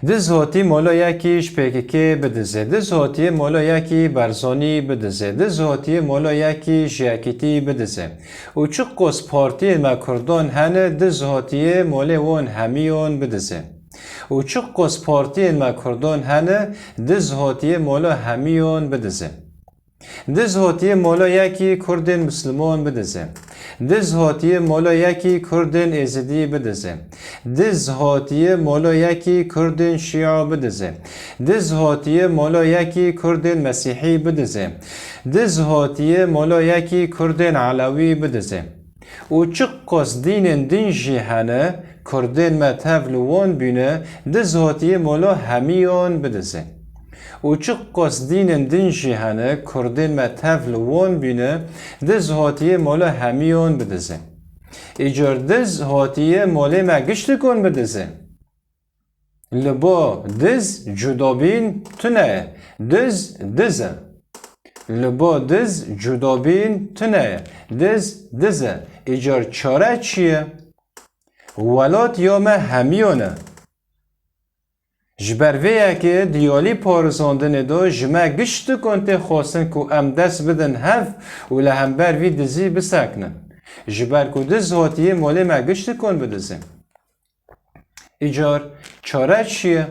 Diz hoti mola yakiş pekeke bidize. Diz hoti mola yaki barzoni bidize. Diz hoti mola yaki jakiti bidize. Uçuk kos parti me Kurdon hene diz hoti mole won hemiyon bidize. Uçuk kos parti me Kurdon hene diz hoti mola hemiyon bidize. Diz hoti mola yaki Kurdin Müslüman bidize. Diz hoti mola yaki Kurdin Ezidi bidize. Diz hoti mola yaki Kurdin Şia bidize. Diz hoti mola yaki Kurdin Mesihî bidize. Diz hoti mola yaki Kurdin Alawi bidize. Uçuk kos dinin din jihane Kurdin metevli won bine diz hoti mola hemiyon bidize. Uçuk kos dinin din jihane Kurdin me tevl won bine diz hatiye mola hemiyon bidize. İcar diz hatiye mola me giştikon bidize. Libo diz cudobin tune. Diz dize. Libo diz cudobin tune. Diz dize. İcar çare çiye? Velat ya me hemiyone. Jberveyeke diyali parzandine do jme gişti konte xwasin ku em dest bidin hev û li hember vî dizî biseknin. Jber ku diz hatiye molê me gişti kon bidizin. İcar çare çi ye?